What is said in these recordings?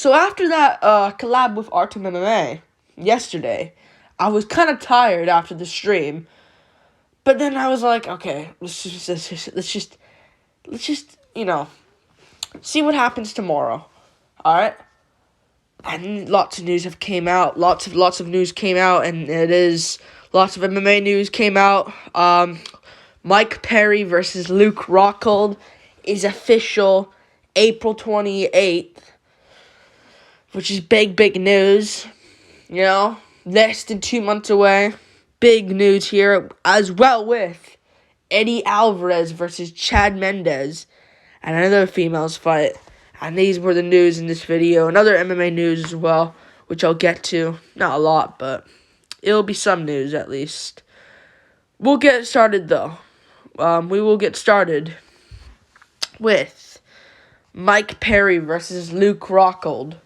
So after that collab with Artem MMA yesterday, I was kind of tired after the stream, but then I was like, okay, let's just see what happens tomorrow. All right. And lots of news have came out. Lots of news came out, and lots of MMA news came out. Mike Perry versus Luke Rockhold is official April 28th, which is big news. Less than 2 months away. Big news here, as well with Eddie Alvarez versus Chad Mendes, and another females fight. And these were the news in this video. And other MMA news as well, which I'll get to. Not a lot, but it'll be some news at least. We'll get started, though. We will get started with Mike Perry versus Luke Rockhold.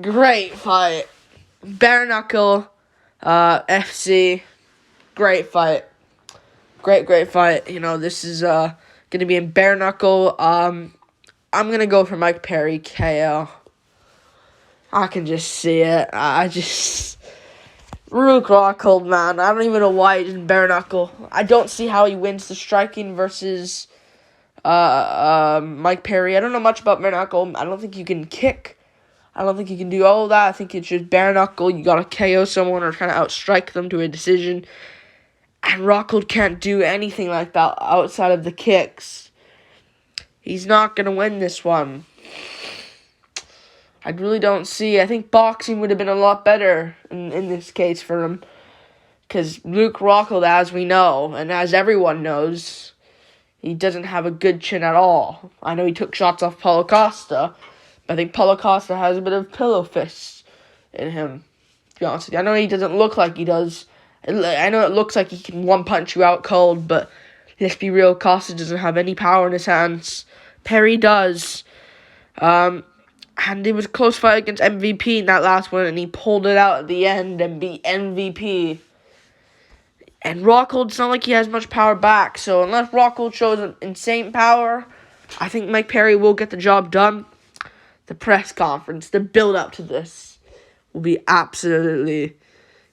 Great fight. Bare Knuckle, FC. Great fight. Great fight. This is going to be in Bare Knuckle. I'm going to go for Mike Perry KO. I can just see it. Luke Rockhold, man. I don't even know why he's in Bare Knuckle. I don't see how he wins the striking versus Mike Perry. I don't know much about Bare Knuckle. I don't think you can kick. I don't think you can do all of that. I think it's just Bare Knuckle. You got to KO someone or try to outstrike them to a decision. And Rockhold can't do anything like that outside of the kicks. He's not going to win this one. I really don't see. I think boxing would have been a lot better in this case for him. Because Luke Rockhold, as we know, and as everyone knows, he doesn't have a good chin at all. I know he took shots off Paulo Costa, but I think Paulo Costa has a bit of pillow fists in him, to be honest with you. I know he doesn't look like he does. I know it looks like he can one-punch you out cold, but let's be real, Costa doesn't have any power in his hands. Perry does. And it was a close fight against MVP in that last one, and he pulled it out at the end and beat MVP. And Rockhold, it's not like he has much power back, so unless Rockhold shows insane power, I think Mike Perry will get the job done. The press conference, the build-up to this will be absolutely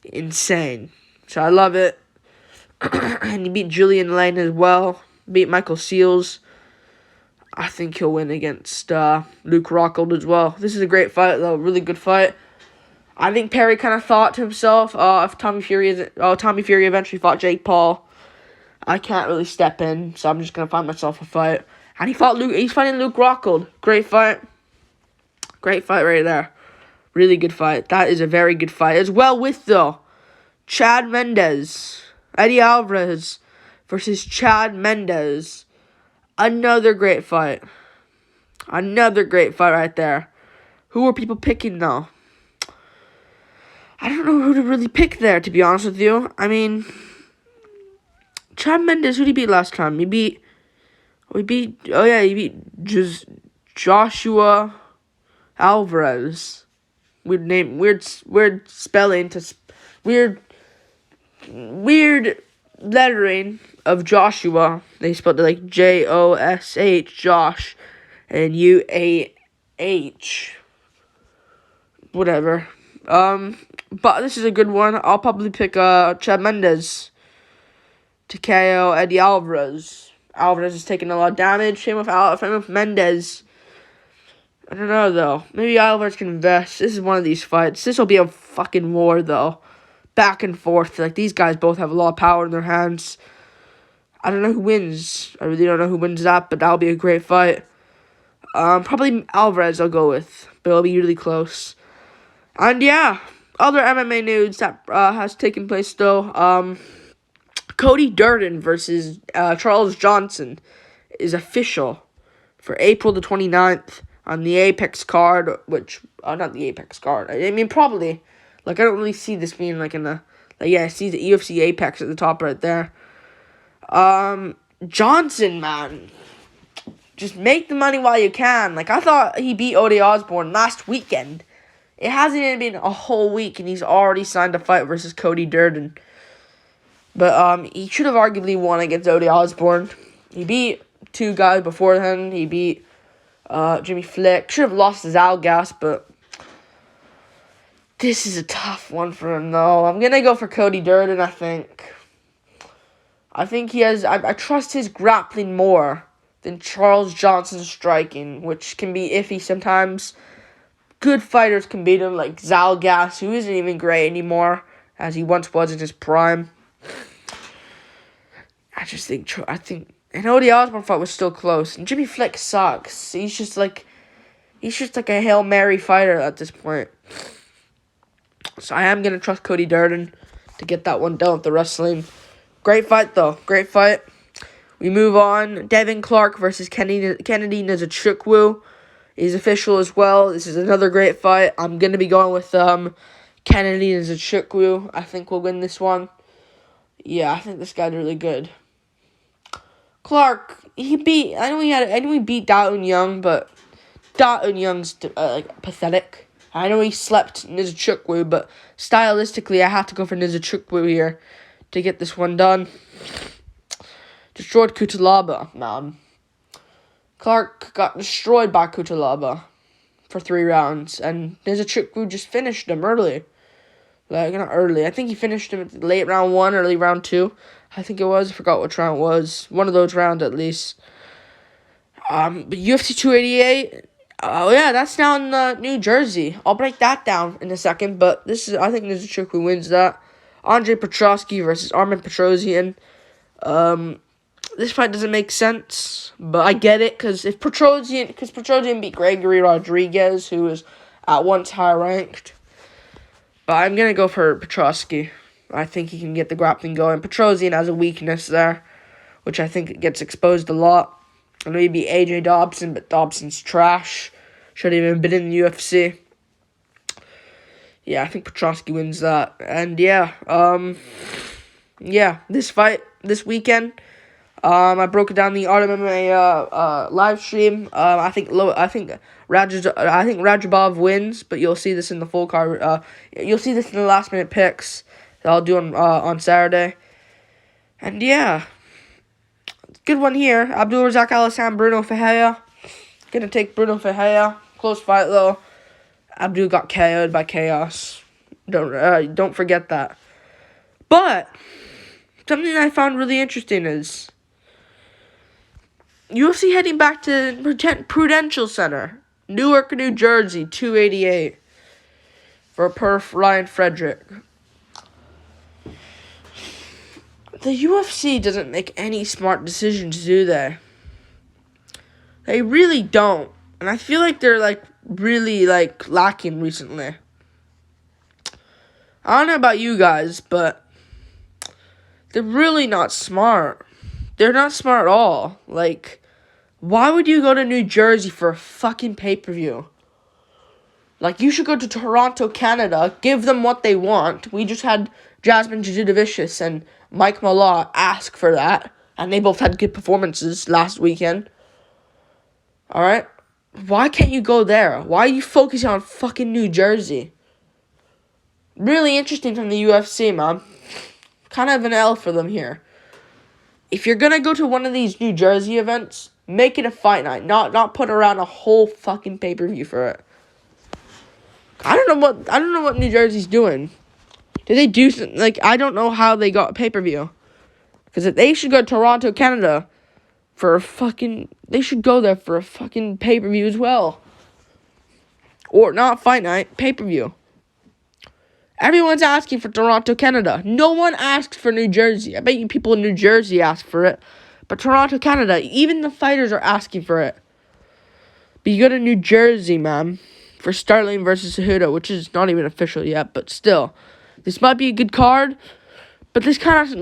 insane. So I love it. And he beat Julian Lane as well. Beat Michael Seals. I think he'll win against Luke Rockhold as well. This is a great fight, though. Really good fight. I think Perry kind of thought to himself, if Tommy Fury eventually fought Jake Paul, I can't really step in, so I'm just gonna find myself a fight. And he's fighting Luke Rockhold. Great fight. Great fight right there. Really good fight. That is a very good fight. As well with, though, Chad Mendes. Eddie Alvarez versus Chad Mendes. Another great fight. Another great fight right there. Who are people picking, though? I don't know who to really pick there, to be honest with you. I mean, Chad Mendes, who did he beat last time? He beat Joshua Alvarez. Weird name, weird spelling, weird lettering of Joshua. They spelled it like Josh, Josh, and UAH. Whatever. But this is a good one. I'll probably pick Chad Mendes to KO Eddie Alvarez. Alvarez is taking a lot of damage. Same with Mendes. I don't know, though. Maybe Alvarez can invest. This is one of these fights. This will be a fucking war, though. Back and forth. Like, these guys both have a lot of power in their hands. I don't know who wins. I really don't know who wins that, but that'll be a great fight. Probably Alvarez I'll go with, but it'll be really close. And yeah, other MMA news that has taken place, though. Cody Darren versus Charles Johnson is official for April the 29th on the Apex card, which, not the Apex card, I mean, probably, like, I don't really see this being, like, in the, like, yeah, I see the UFC Apex at the top right there. Johnson, man, just make the money while you can. Like, I thought he beat Ode Osborne last weekend. It hasn't even been a whole week, and he's already signed a fight versus Cody Darren. But, he should have arguably won against Ode Osborne. He beat two guys before then. He beat Jimmy Flick. Should have lost to Zalgas, but this is a tough one for him, though. I'm going to go for Cody Durden, I think. I think he has... I trust his grappling more than Charles Johnson's striking, which can be iffy sometimes. Good fighters can beat him, like Zalgas, who isn't even great anymore, as he once was in his prime. I know the Osborne fight was still close, and Jimmy Flick sucks. He's just like a Hail Mary fighter at this point. So I am gonna trust Cody Durden to get that one done with the wrestling. Great fight though, great fight. We move on. Devin Clark versus Kennedy Nzechukwu is official as well. This is another great fight. I'm gonna be going with Kennedy Nzechukwu. I think we'll win this one. Yeah, I think this guy's really good. Clark, I know he beat Da Un Young, but Da Un Young's pathetic. I know he slept Nzechukwu, but stylistically, I have to go for Nzechukwu here to get this one done. Destroyed Kutalaba, man. Clark got destroyed by Kutalaba for 3 rounds, and Nzechukwu just finished him early. Like, not early. I think he finished him at late round 1, early round 2. I think it was. I forgot which round it was. One of those rounds, at least. But UFC 288... Oh, yeah, that's down in New Jersey. I'll break that down in a second, but I think Nzechukwu wins that. Andre Petrosky versus Armen Petrosian. This fight doesn't make sense, but I get it, because Petrosian beat Gregory Rodriguez, who was at once high-ranked. But I'm going to go for Petrosky. I think he can get the grappling going. Petrosian has a weakness there, which I think gets exposed a lot. I know he beat AJ Dobson, but Dobson's trash. Shouldn't even been in the UFC. Yeah, I think Petrosky wins that. And this fight this weekend, I broke it down the MMA live stream. I think Rajabov wins, but you'll see this in the full card. You'll see this in the last minute picks that I'll do on Saturday. And good one here. Abdulrazak Alhassan, Bruno Ferreira. Gonna take Bruno Ferreira. Close fight though. Abdul got KO'd by Chaos. Don't forget that. But something I found really interesting is UFC heading back to Prudential Center, Newark, New Jersey, 288 for Perf Ryan Frederick. The UFC doesn't make any smart decisions, do they? They really don't. And I feel like they're, really, lacking recently. I don't know about you guys, but they're really not smart. They're not smart at all. Why would you go to New Jersey for a fucking pay-per-view? You should go to Toronto, Canada, give them what they want. We just had Jasmine Jujutavicius and Mike Malott ask for that, and they both had good performances last weekend. Alright? Why can't you go there? Why are you focusing on fucking New Jersey? Really interesting from the UFC, man. Kind of an L for them here. If you're gonna go to one of these New Jersey events, make it a fight night, not put around a whole fucking pay-per-view for it. I don't know what New Jersey's doing. Did they do something? I don't know how they got a pay-per-view. Because they should go to Toronto, Canada they should go there for a fucking pay-per-view as well. Or not fight night, pay-per-view. Everyone's asking for Toronto, Canada. No one asked for New Jersey. I bet you people in New Jersey asked for it. But Toronto, Canada, even the fighters are asking for it. But you go to New Jersey, man, for Starling versus Cejudo, which is not even official yet, but still. This might be a good card, but this kind of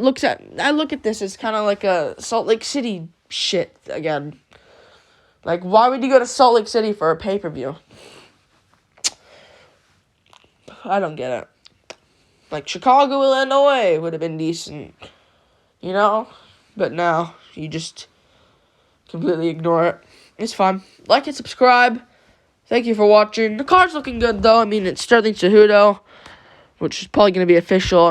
I look at this as kind of like a Salt Lake City shit again. Why would you go to Salt Lake City for a pay-per-view? I don't get it. Chicago, Illinois would have been decent, But no, you just completely ignore it. It's fine. Like and subscribe. Thank you for watching. The card's looking good, though. It's Sterling Cejudo, which is probably going to be official.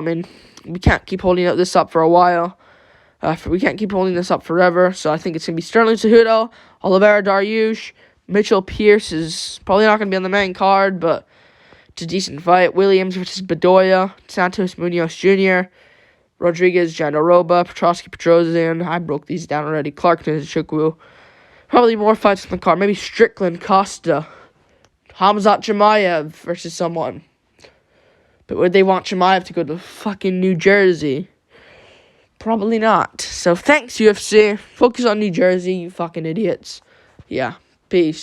We can't keep holding this up for a while. We can't keep holding this up forever. So I think it's going to be Sterling Cejudo, Oliveira Dariush, Mitchell Pearce is probably not going to be on the main card, but it's a decent fight. Williams versus Bedoya, Santos Munoz Jr., Rodriguez, Jandaroba, Petrosky, Petrosian. I broke these down already. Clark Chukwu. Probably more fights on the card. Maybe Strickland, Costa, Hamzat Chimaev versus someone. But would they want Chimaev to go to fucking New Jersey? Probably not. So thanks, UFC. Focus on New Jersey, you fucking idiots. Yeah, peace.